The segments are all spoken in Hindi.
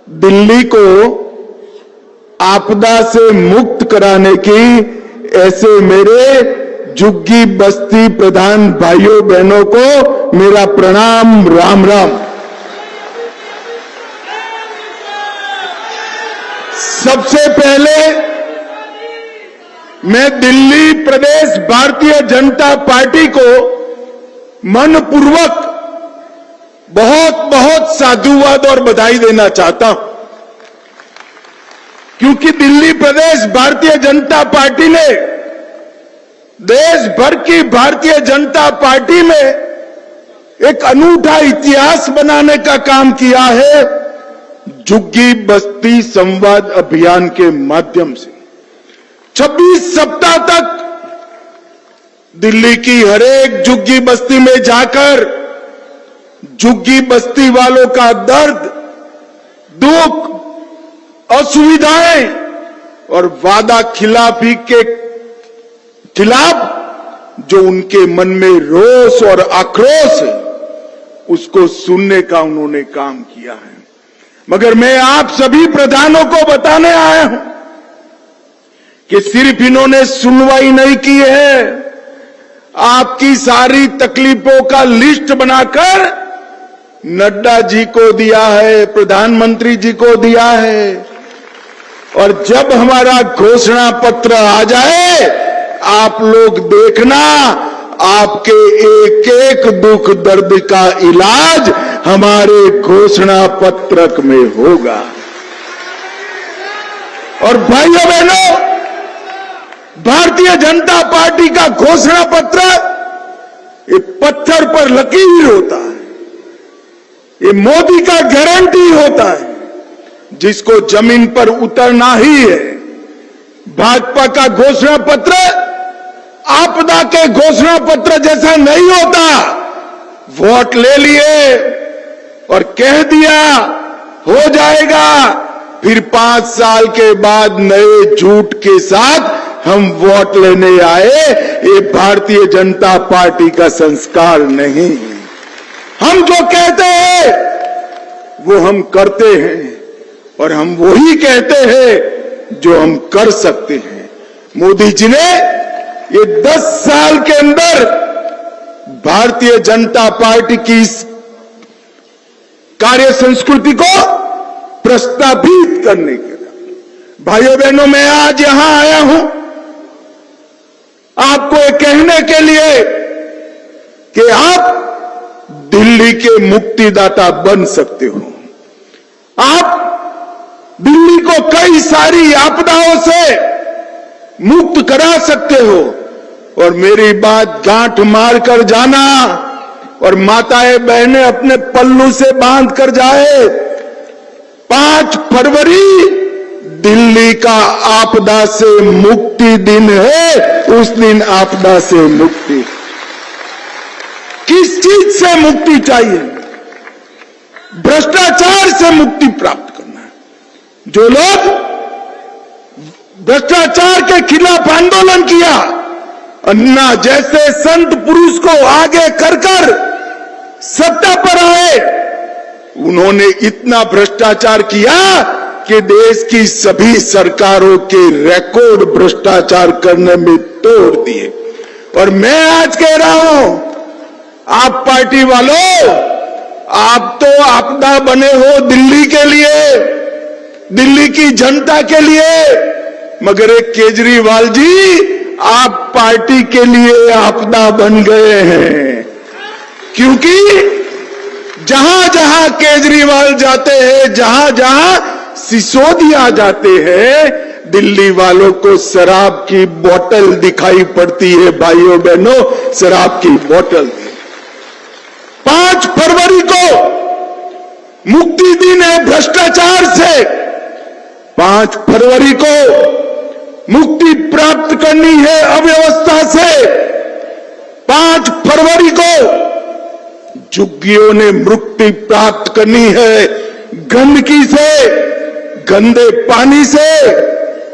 दिल्ली को आपदा से मुक्त कराने की ऐसे मेरे झुग्गी बस्ती प्रधान भाइयों बहनों को मेरा प्रणाम, राम राम। सबसे पहले मैं दिल्ली प्रदेश भारतीय जनता पार्टी को मनपूर्वक बहुत बहुत साधुवाद और बधाई देना चाहता हूं, क्योंकि दिल्ली प्रदेश भारतीय जनता पार्टी ने देश भर की भारतीय जनता पार्टी में एक अनूठा इतिहास बनाने का काम किया है झुग्गी बस्ती संवाद अभियान के माध्यम से। 26 सप्ताह तक दिल्ली की हरेक झुग्गी बस्ती में जाकर झुग्गी बस्ती वालों का दर्द, दुख, असुविधाएं और वादा खिलाफी के खिलाफ जो उनके मन में रोष और आक्रोश है, उसको सुनने का उन्होंने काम किया है। मगर मैं आप सभी प्रधानों को बताने आया हूं कि सिर्फ इन्होंने सुनवाई नहीं की है, आपकी सारी तकलीफों का लिस्ट बनाकर नड्डा जी को दिया है, प्रधानमंत्री जी को दिया है, और जब हमारा घोषणा पत्र आ जाए आप लोग देखना, आपके एक एक दुख दर्द का इलाज हमारे घोषणा पत्रक में होगा। और भाइयों बहनों, भारतीय जनता पार्टी का घोषणा पत्र ये पत्थर पर लकीर होता है, ये मोदी का गारंटी होता है जिसको जमीन पर उतरना ही है। भाजपा का घोषणा पत्र आपदा के घोषणा पत्र जैसा नहीं होता। वोट ले लिए और कह दिया हो जाएगा, फिर 5 साल के बाद नए झूठ के साथ हम वोट लेने आए। ये भारतीय जनता पार्टी का संस्कार नहीं। हम जो कहते हैं वो हम करते हैं, और हम वही कहते हैं जो हम कर सकते हैं। मोदी जी ने ये 10 साल के अंदर भारतीय जनता पार्टी की इस कार्य संस्कृति को प्रस्तावित करने के लिए, भाइयों बहनों, मैं आज यहां आया हूं आपको ये कहने के लिए कि आप दिल्ली के मुक्तिदाता बन सकते हो। आप दिल्ली को कई सारी आपदाओं से मुक्त करा सकते हो। और मेरी बात गांठ मार कर जाना, और माताएं बहनें अपने पल्लू से बांध कर जाए। 5 फरवरी दिल्ली का आपदा से मुक्ति दिन है। उस दिन आपदा से मुक्ति, किस चीज से मुक्ति चाहिए? भ्रष्टाचार से मुक्ति प्राप्त करना है। जो लोग भ्रष्टाचार के खिलाफ आंदोलन किया, अन्ना जैसे संत पुरुष को आगे कर सत्ता पर आए, उन्होंने इतना भ्रष्टाचार किया कि देश की सभी सरकारों के रिकॉर्ड भ्रष्टाचार करने में तोड़ दिए। और मैं आज कह रहा हूं, आप पार्टी वालों, आप तो आपदा बने हो दिल्ली के लिए, दिल्ली की जनता के लिए, मगर एक केजरीवाल जी आप पार्टी के लिए आपदा बन गए हैं। क्योंकि जहां जहां केजरीवाल जाते हैं, जहां जहां सिसोदिया जाते हैं, दिल्ली वालों को शराब की बोतल दिखाई पड़ती है। भाइयों बहनों, शराब की बोतल। 5 फरवरी को मुक्ति दिन है भ्रष्टाचार से। 5 फरवरी को मुक्ति प्राप्त करनी है अव्यवस्था से। 5 फरवरी को झुग्गियों ने मुक्ति प्राप्त करनी है गंदगी से, गंदे पानी से।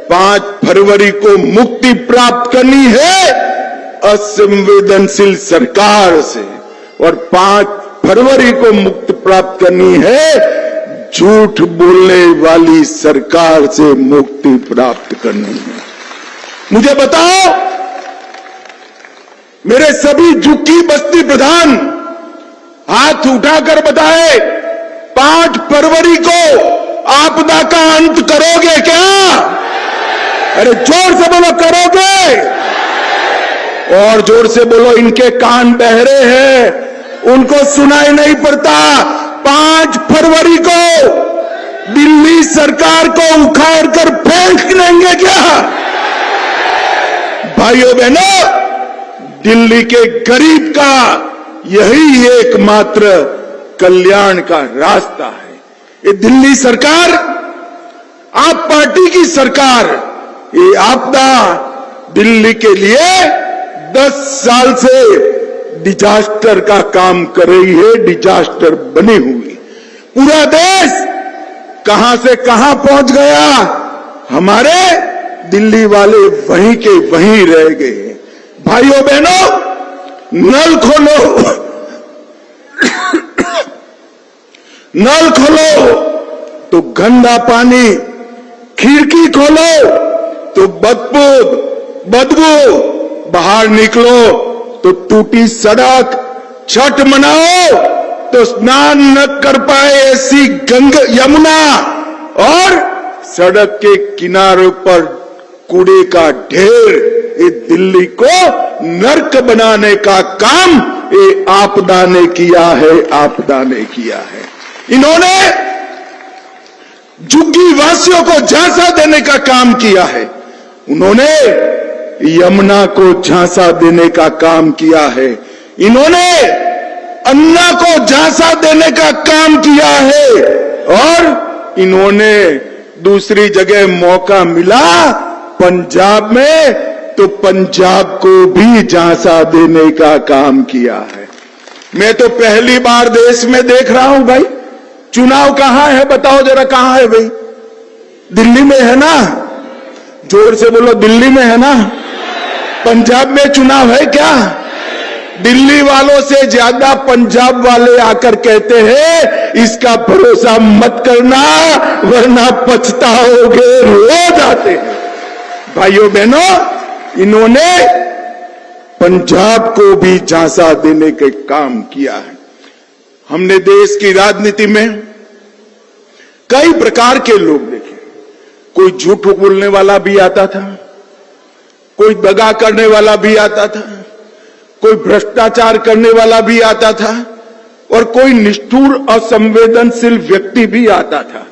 5 फरवरी को मुक्ति प्राप्त करनी है असंवेदनशील सरकार से, और 5 फरवरी को मुक्ति प्राप्त करनी है झूठ बोलने वाली सरकार से मुक्ति प्राप्त करनी है। मुझे बताओ, मेरे सभी झुग्गी बस्ती प्रधान हाथ उठाकर बताए, 5 फरवरी को आपदा का अंत करोगे क्या? अरे जोर से बोलो, करोगे? और जोर से बोलो, इनके कान बहरे हैं, उनको सुनाई नहीं पड़ता। 5 फरवरी को दिल्ली सरकार को उखाड़ कर फेंक देंगे क्या? भाइयों बहनों, दिल्ली के गरीब का यही एकमात्र कल्याण का रास्ता है। ये दिल्ली सरकार, आप पार्टी की सरकार, ये आपदा दिल्ली के लिए 10 साल से डिजास्टर का काम कर रही है, डिजास्टर बनी हुई। पूरा देश कहां से कहां पहुंच गया, हमारे दिल्ली वाले वहीं के वहीं रह गए। भाइयों बहनों, नल खोलो, नल खोलो तो गंदा पानी, खिड़की खोलो तो बदबू, बाहर निकलो तो टूटी सड़क, छठ मनाओ तो स्नान न कर पाए ऐसी यमुना, और सड़क के किनारों पर कूड़े का ढेर। ये दिल्ली को नर्क बनाने का काम ये आपदा ने किया है, आपदा ने किया है। इन्होंने झुग्गी वासियों को झांसा देने का काम किया है, उन्होंने यमुना को झांसा देने का काम किया है, इन्होंने अन्ना को झांसा देने का काम किया है, और इन्होंने दूसरी जगह मौका मिला पंजाब में तो पंजाब को भी झांसा देने का काम किया है। मैं तो पहली बार देश में देख रहा हूं भाई, चुनाव कहां है बताओ जरा, कहां है भाई? दिल्ली में है ना? जोर से बोलो, दिल्ली में है ना? पंजाब में चुनाव है क्या? दिल्ली वालों से ज्यादा पंजाब वाले आकर कहते हैं इसका भरोसा मत करना वरना पछताओगे, रोज आते हैं। भाइयों बहनों, इन्होंने पंजाब को भी झांसा देने के काम किया है। हमने देश की राजनीति में कई प्रकार के लोग देखे। कोई झूठ बोलने वाला भी आता था, कोई दगा करने वाला भी आता था, कोई भ्रष्टाचार करने वाला भी आता था, और कोई निष्ठुर असंवेदनशील व्यक्ति भी आता था।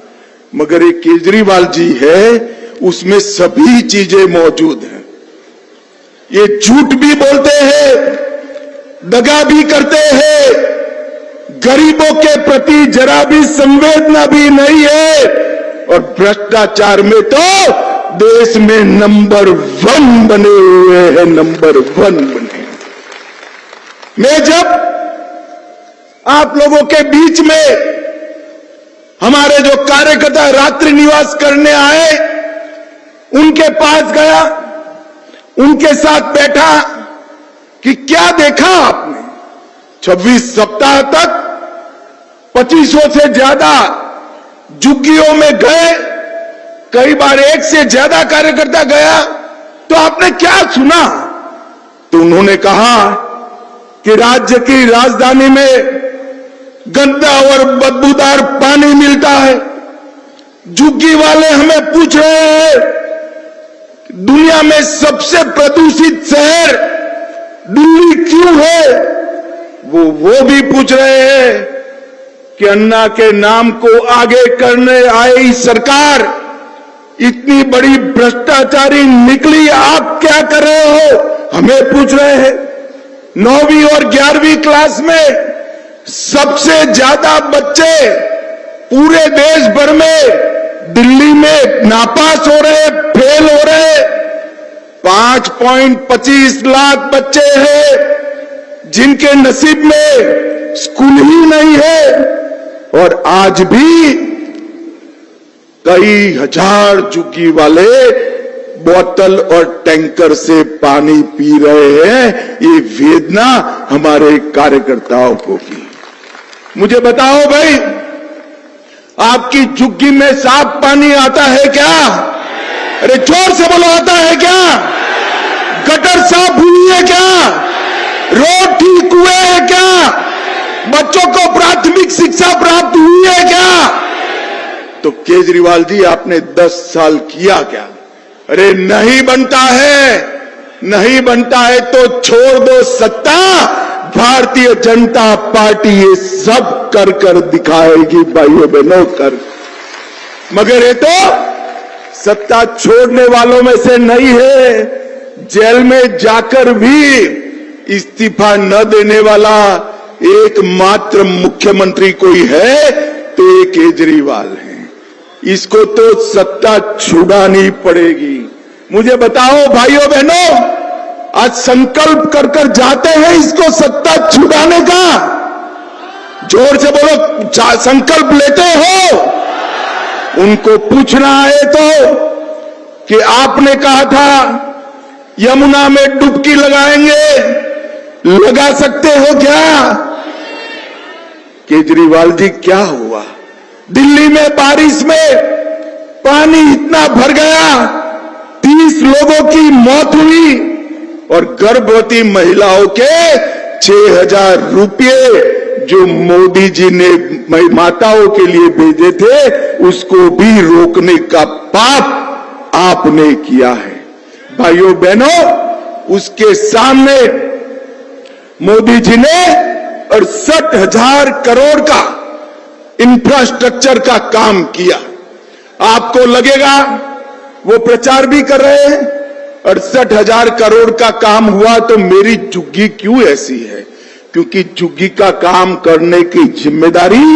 मगर ये केजरीवाल जी है, उसमें सभी चीजें मौजूद हैं। ये झूठ भी बोलते हैं, दगा भी करते हैं, गरीबों के प्रति जरा भी संवेदना भी नहीं है, और भ्रष्टाचार में तो देश में नंबर 1 बने हुए हैं, नंबर 1 बने। मैं जब आप लोगों के बीच में हमारे जो कार्यकर्ता रात्रि निवास करने आए, उनके पास गया, उनके साथ बैठा कि क्या देखा आपने? 26 सप्ताह तक 2500 से ज्यादा झुग्गियों में गए, कई बार 1 से ज्यादा कार्यकर्ता गया, तो आपने क्या सुना? तो उन्होंने कहा कि राज्य की राजधानी में गंदा और बदबूदार पानी मिलता है। झुग्गी वाले हमें पूछ रहे हैं दुनिया में सबसे प्रदूषित शहर दिल्ली क्यों है? वो भी पूछ रहे हैं कि अन्ना के नाम को आगे करने आई सरकार इतनी बड़ी भ्रष्टाचारी निकली, आप क्या कर रहे हो? हमें पूछ रहे हैं। 9वीं और 11वीं क्लास में सबसे ज्यादा बच्चे पूरे देश भर में दिल्ली में नापास हो रहे, फेल हो रहे। 5.25 लाख बच्चे हैं जिनके नसीब में स्कूल ही नहीं है, और आज भी कई हजार झुग्गी वाले बोतल और टैंकर से पानी पी रहे हैं। ये वेदना हमारे कार्यकर्ताओं को की। मुझे बताओ भाई, आपकी झुग्गी में साफ पानी आता है क्या? अरे जोर से बोलो, आता है क्या? गटर साफ हुई है क्या? रोड ठीक हुए हैं क्या? बच्चों को प्राथमिक शिक्षा प्राप्त हुई है क्या? तो केजरीवाल जी, आपने 10 साल किया क्या? अरे नहीं बनता है, नहीं बनता है तो छोड़ दो सत्ता, भारतीय जनता पार्टी ये सब कर कर दिखाएगी भाइयों बहनों, कर। मगर ये तो सत्ता छोड़ने वालों में से नहीं है, जेल में जाकर भी इस्तीफा न देने वाला एकमात्र मुख्यमंत्री कोई है तो ये केजरीवाल है। इसको तो सत्ता छुड़ानी पड़ेगी। मुझे बताओ भाइयों बहनों, आज संकल्प कर कर जाते हैं इसको सत्ता छुड़ाने का? जोर से बोलो, संकल्प लेते हो? उनको पूछना है तो कि आपने कहा था यमुना में डुबकी लगाएंगे, लगा सकते हो क्या? केजरीवाल जी, क्या हुआ? दिल्ली में बारिश में पानी इतना भर गया, 30 लोगों की मौत हुई और गर्भवती महिलाओं के 6,000 रुपये जो मोदी जी ने माताओं के लिए भेजे थे उसको भी रोकने का पाप आपने किया है। भाइयों बहनों, उसके सामने मोदी जी ने 68,000 करोड़ का इंफ्रास्ट्रक्चर का काम किया। आपको लगेगा वो प्रचार भी कर रहे हैं, 68,000 करोड़ का काम हुआ तो मेरी झुग्गी क्यों ऐसी है? क्योंकि झुग्गी का काम करने की जिम्मेदारी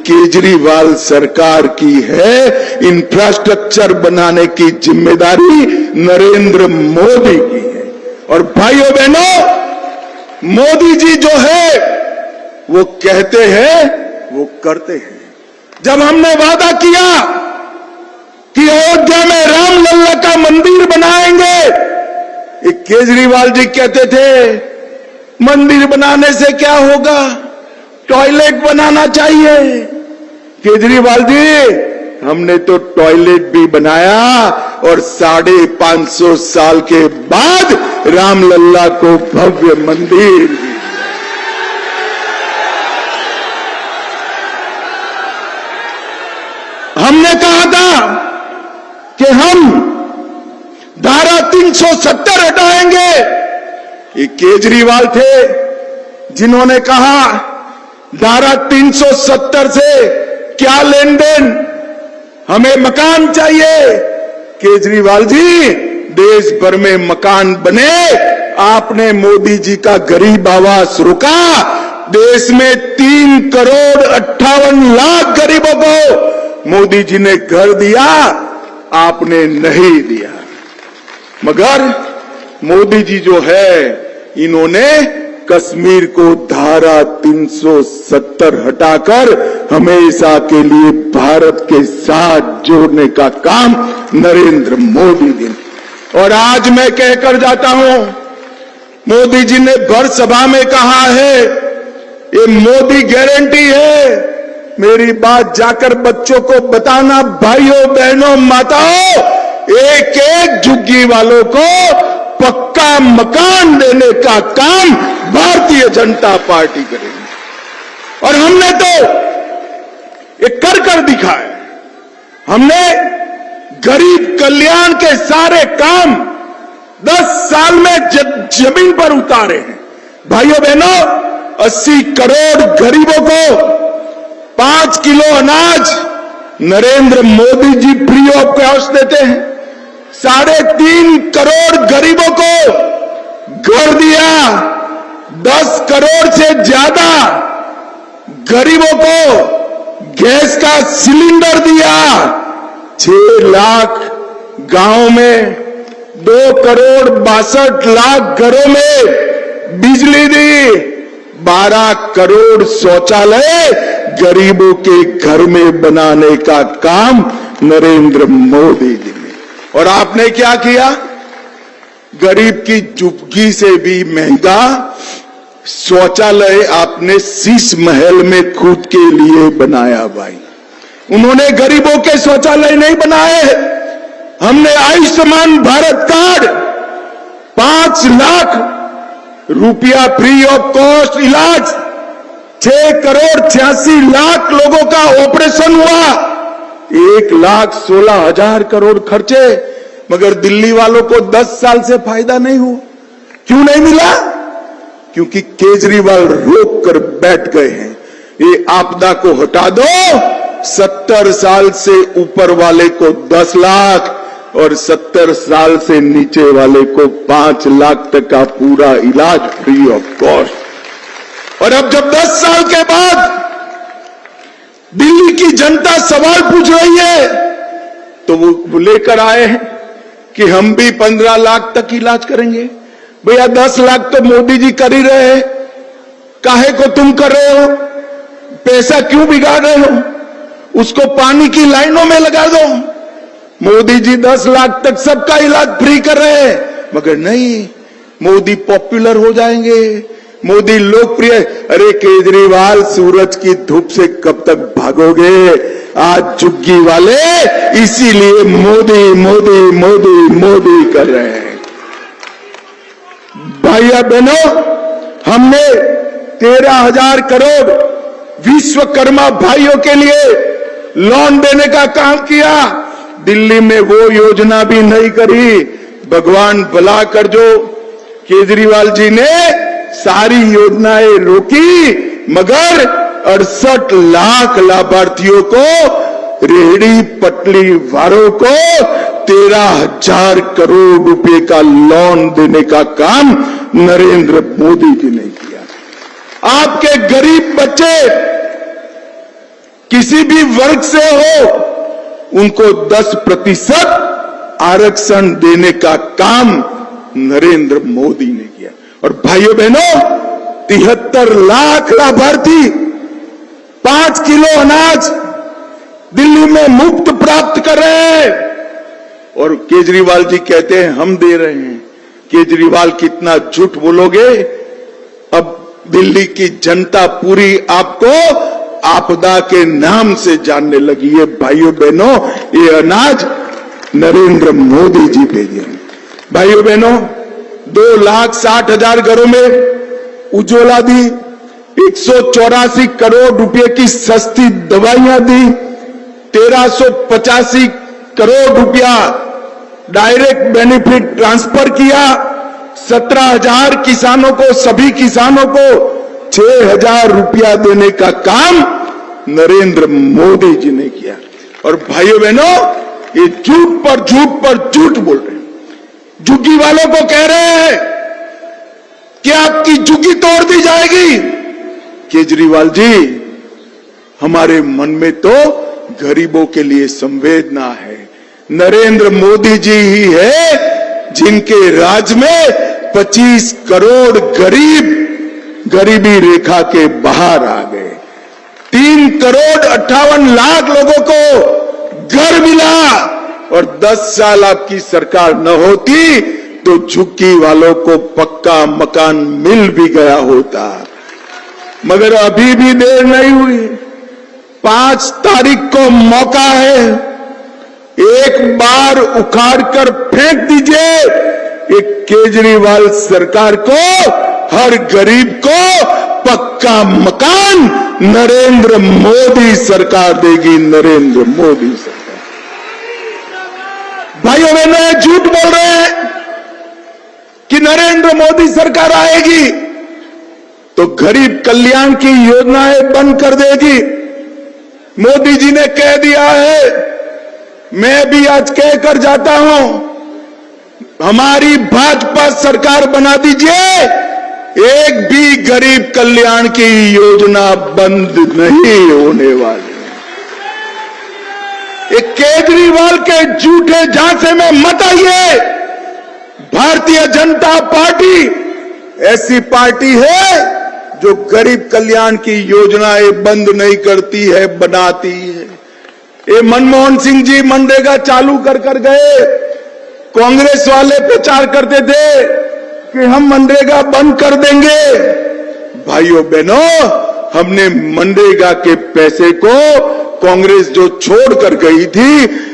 केजरीवाल सरकार की है, इंफ्रास्ट्रक्चर बनाने की जिम्मेदारी नरेंद्र मोदी की है। और भाइयों बहनों, मोदी जी जो है वो कहते हैं वो करते हैं। जब हमने वादा किया कि अयोध्या में रामलल्ला का मंदिर बनाएंगे, एक केजरीवाल जी कहते थे मंदिर बनाने से क्या होगा, टॉयलेट बनाना चाहिए। केजरीवाल जी, हमने तो टॉयलेट भी बनाया और 550 साल के बाद रामलल्ला को भव्य मंदिर भी। हमने कहा था कि हम धारा 370 हटाएंगे। ये केजरीवाल थे जिन्होंने कहा धारा 370 से क्या लेन देन, हमें मकान चाहिए। केजरीवाल जी, देश भर में मकान बने, आपने मोदी जी का गरीब आवास रुका। देश में 3 करोड़ 58 लाख गरीबों को मोदी जी ने घर दिया, आपने नहीं दिया। मगर मोदी जी जो है, इन्होंने कश्मीर को धारा 370 हटाकर हमेशा के लिए भारत के साथ जोड़ने का काम नरेंद्र मोदी जी ने। और आज मैं कहकर जाता हूं, मोदी जी ने भर सभा में कहा है ये मोदी गारंटी है। मेरी बात जाकर बच्चों को बताना, भाइयों बहनों माताओं, एक एक झुग्गी वालों को पक्का मकान देने का काम भारतीय जनता पार्टी करेगी। और हमने तो ये कर कर दिखाया। हमने गरीब कल्याण के सारे काम 10 साल में जमीन पर उतारे हैं। भाइयों बहनों, 80 करोड़ गरीबों को 5 किलो अनाज Narendra Modi ji free of cost देते हैं। 3.5 करोड़ गरीबों को घर दिया। 10 करोड़ से ज्यादा गरीबों को गैस का सिलेंडर दिया। 6 लाख गांव में 2 करोड़ 62 लाख घरों में बिजली दी। 12 करोड़ शौचालय गरीबों के घर में बनाने का काम नरेंद्र मोदी जी ने। और आपने क्या किया? गरीब की झुग्गी से भी महंगा शौचालय आपने शीश महल में खुद के लिए बनाया। भाई, उन्होंने गरीबों के शौचालय नहीं बनाए। हमने आयुष्मान भारत कार्ड 5 लाख रुपया फ्री ऑफ कॉस्ट इलाज, 6 करोड़ 86 लाख लोगों का ऑपरेशन हुआ, 1,16,000 करोड़ खर्चे, मगर दिल्ली वालों को 10 साल से फायदा नहीं हुआ। क्यों नहीं मिला? क्योंकि केजरीवाल रोक कर बैठ गए हैं। ये आपदा को हटा दो, 70 साल से ऊपर वाले को 10 लाख और 70 साल से नीचे वाले को 5 लाख तक का पूरा इलाज फ्री ऑफ कॉस्ट। और अब जब 10 साल के बाद दिल्ली की जनता सवाल पूछ रही है, तो वो लेकर आए हैं कि हम भी 15 लाख तक इलाज करेंगे। भैया 10 लाख तो मोदी जी कर ही रहे हैं, काहे को तुम कर रहे हो? पैसा क्यों बिगाड़ रहे हो? उसको पानी की लाइनों में लगा दो। मोदी जी 10 लाख तक सबका इलाज फ्री कर रहे हैं, मगर नहीं, मोदी पॉपुलर हो जाएंगे, मोदी लोकप्रिय। अरे केजरीवाल, सूरज की धूप से कब तक भागोगे? आज झुग्गी वाले इसीलिए मोदी मोदी मोदी मोदी कर रहे हैं। भाइयों बहनों, हमने 13,000 करोड़ विश्वकर्मा भाइयों के लिए लोन देने का काम किया। दिल्ली में वो योजना भी नहीं करी। भगवान भला कर, जो केजरीवाल जी ने सारी योजनाएं रोकी, मगर 68 लाख लाभार्थियों को, रेहड़ी पटली वालों को 13,000 करोड़ रुपए का लोन देने का काम नरेंद्र मोदी जी ने किया। आपके गरीब बच्चे किसी भी वर्ग से हो, उनको 10% आरक्षण देने का काम नरेंद्र मोदी ने किया। और भाइयों बहनों, 73 लाख लाभार्थी 5 किलो अनाज दिल्ली में मुफ्त प्राप्त कर रहे हैं। और केजरीवाल जी कहते हैं हम दे रहे हैं। केजरीवाल कितना झूठ बोलोगे? अब दिल्ली की जनता पूरी आपको आपदा के नाम से जानने लगी है। भाइयों बहनों, ये अनाज नरेंद्र मोदी जी भेजे। भाइयों बहनों, 2,60,000 घरों में उज्ज्वला दी, 184 करोड़ रुपए की सस्ती दवाइयां दी, 1385 करोड़ रुपया डायरेक्ट बेनिफिट ट्रांसफर किया, 17,000 किसानों को, सभी किसानों को 6,000 रुपया देने का काम नरेंद्र मोदी जी ने किया। और भाइयों बहनों, ये झूठ पर झूठ पर झूठ बोल रहे हैं। झुग्गी वालों को कह रहे हैं कि आपकी झुग्गी तोड़ दी जाएगी। केजरीवाल जी, हमारे मन में तो गरीबों के लिए संवेदना है। नरेंद्र मोदी जी ही है जिनके राज में 25 करोड़ गरीब गरीबी रेखा के बाहर आ गए। 3 करोड़ 58 लाख लोगों को घर मिला। और 10 साल आपकी सरकार न होती तो झुग्गी वालों को पक्का मकान मिल भी गया होता। मगर अभी भी देर नहीं हुई। 5 तारीख को मौका है, एक बार उखाड़ कर फेंक दीजिए। एक केजरीवाल सरकार को, हर गरीब को पक्का मकान नरेंद्र मोदी सरकार देगी। नरेंद्र मोदी सरकार। भाइयों बहनों, झूठ बोल रहे हैं कि नरेंद्र मोदी सरकार आएगी तो गरीब कल्याण की योजनाएं बंद कर देगी। मोदी जी ने कह दिया है, मैं भी आज कहकर जाता हूं, हमारी भाजपा सरकार बना दीजिए, एक भी गरीब कल्याण की योजना बंद नहीं होने वाली। एक केजरीवाल के झूठे झांसे में मत आइए। भारतीय जनता पार्टी ऐसी पार्टी है जो गरीब कल्याण की योजनाएं बंद नहीं करती है, बनाती है। ये मनमोहन सिंह जी मनरेगा चालू कर गए। कांग्रेस वाले प्रचार करते थे कि हम मनरेगा बंद कर देंगे। भाइयों बहनों, हमने मनरेगा के पैसे को कांग्रेस जो छोड़ कर गई थी,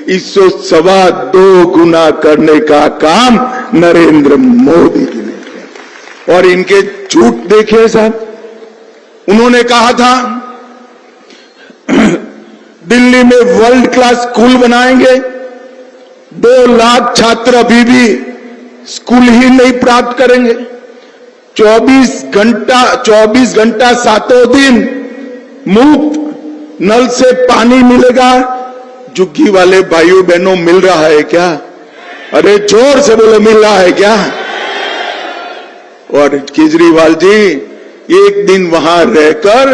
इसको 2.25 गुना करने का काम नरेंद्र मोदी जी ने किया। और इनके झूठ देखिए साहब, उन्होंने कहा था दिल्ली में वर्ल्ड क्लास स्कूल बनाएंगे, 2 लाख छात्र अभी भी स्कूल ही नहीं प्राप्त करेंगे, 24 घंटा 7 दिन मुफ्त नल से पानी मिलेगा। झुग्गी वाले भाइयों बहनों, मिल रहा है क्या? अरे जोर से बोलो, मिल रहा है क्या? और केजरीवाल जी, एक दिन वहां रहकर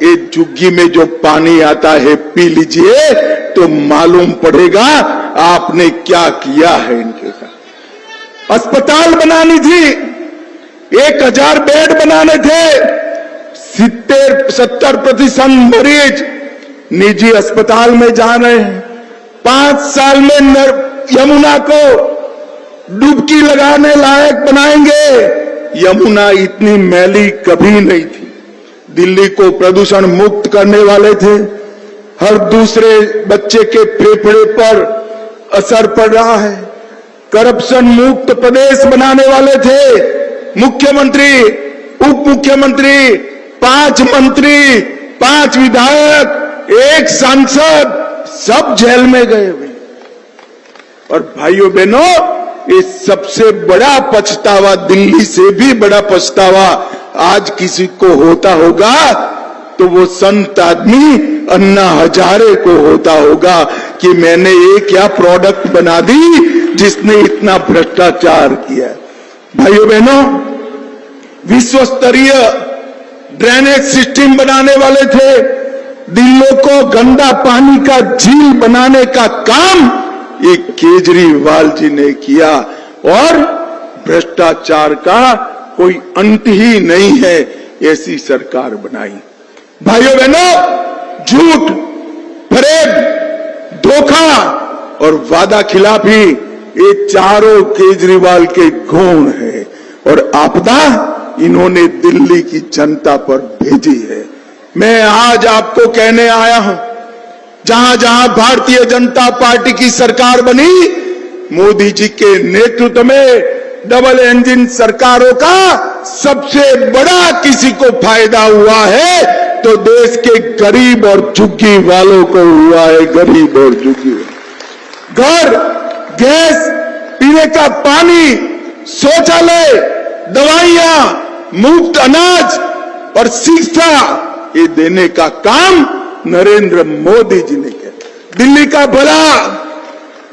एक झुग्गी में जो पानी आता है पी लीजिए, तो मालूम पड़ेगा आपने क्या किया है इनके साथ। अस्पताल बनानी थी, 1000 बेड बनाने थे, 70% मरीज निजी अस्पताल में जा रहे हैं। 5 साल में यमुना को डुबकी लगाने लायक बनाएंगे। यमुना इतनी मैली कभी नहीं थी। दिल्ली को प्रदूषण मुक्त करने वाले थे, हर दूसरे बच्चे के फेफड़े पर असर पड़ रहा है। करप्शन मुक्त प्रदेश बनाने वाले थे। मुख्यमंत्री, उप मुख्यमंत्री, 5 मंत्री, 5 विधायक, 1 सांसद, सब जेल में गए हुए। और भाइयों बहनों, ये सबसे बड़ा पछतावा, दिल्ली से भी बड़ा पछतावा आज किसी को होता होगा तो वो संत आदमी अन्ना हजारे को होता होगा कि मैंने ये क्या प्रोडक्ट बना दी जिसने इतना भ्रष्टाचार किया। भाइयों बहनों, विश्व स्तरीय ड्रेनेज सिस्टम बनाने वाले थे। दिल्ली को गंदा पानी का झील बनाने का काम ये केजरीवाल जी ने किया और भ्रष्टाचार का कोई अंत ही नहीं है, ऐसी सरकार बनाई। भाइयों बहनों, झूठ, फरेब, धोखा और वादा खिलाफी, ये चारों केजरीवाल के गुण है और आपदा इन्होंने दिल्ली की जनता पर भेजी है। मैं आज आपको कहने आया हूं, जहां जहां भारतीय जनता पार्टी की सरकार बनी, मोदी जी के नेतृत्व में डबल इंजन सरकारों का सबसे बड़ा किसी को फायदा हुआ है तो देश के गरीब और झुग्गी वालों को हुआ है। गरीब और झुग्गी, घर, गैस, पीने का पानी, शौचालय, दवाइयां, मुफ्त अनाज और शिक्षा, ये देने का काम नरेंद्र मोदी जी ने किया। दिल्ली का भला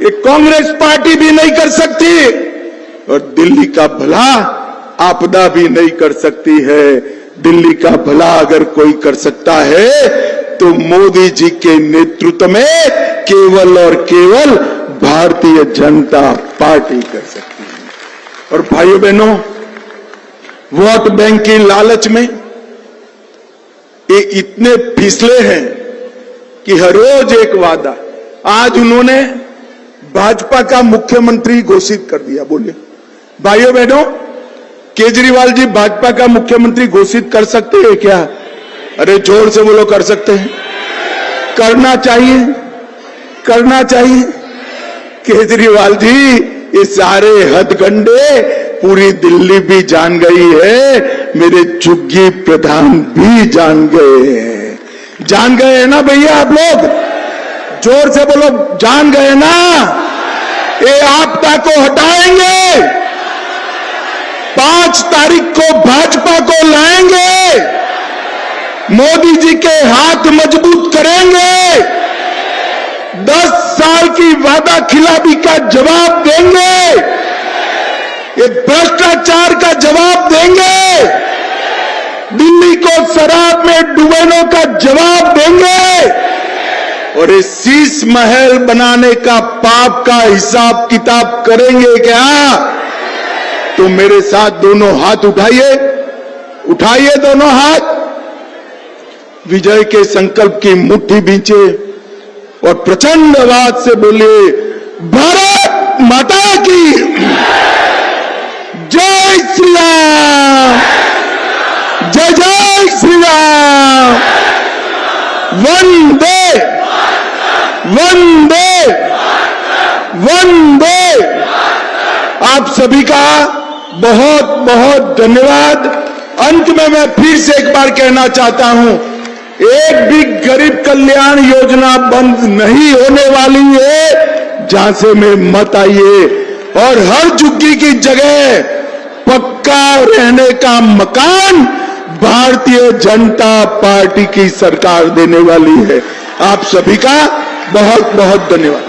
ये कांग्रेस पार्टी भी नहीं कर सकती और दिल्ली का भला आपदा भी नहीं कर सकती है। दिल्ली का भला अगर कोई कर सकता है तो मोदी जी के नेतृत्व में केवल और केवल भारतीय जनता पार्टी कर सकती है। और भाइयों बहनों, वोट बैंक की लालच में ये इतने फिसले हैं कि हर रोज एक वादा। आज उन्होंने भाजपा का मुख्यमंत्री घोषित कर दिया। बोलिए भाइयों बहनों, केजरीवाल जी भाजपा का मुख्यमंत्री घोषित कर सकते हैं क्या? अरे जोर से बोलो, कर सकते हैं, करना चाहिए, करना चाहिए। केजरीवाल जी, ये सारे हथकंडे पूरी दिल्ली भी जान गई है, मेरे झुग्गी प्रधान भी जान गए हैं। जान गए हैं ना भैया आप लोग? जोर से बोलो, जान गए ना? ये आपदा को हटाएंगे, 5 तारीख को भाजपा को लाएंगे, मोदी जी के हाथ मजबूत करेंगे, 10 साल की वादा खिलाफी का जवाब देंगे, ये भ्रष्टाचार का जवाब देंगे, दिल्ली को शराब में डुबाने का जवाब देंगे और इस शीश महल बनाने का पाप का हिसाब किताब करेंगे क्या? तो मेरे साथ दोनों हाथ उठाइए, उठाइए दोनों हाथ, विजय के संकल्प की मुट्ठी बींचे और प्रचंड आवाज से बोलिए, भारत माता की जय श्री राम, जय जय श्री राम, वंदे वंदे वंदे। आप सभी का बहुत बहुत धन्यवाद। अंत में मैं फिर से एक बार कहना चाहता हूं, एक भी गरीब कल्याण योजना बंद नहीं होने वाली है। झांसे में मत आइए और हर झुग्गी की जगह पक्का रहने का मकान भारतीय जनता पार्टी की सरकार देने वाली है। आप सभी का बहुत बहुत धन्यवाद।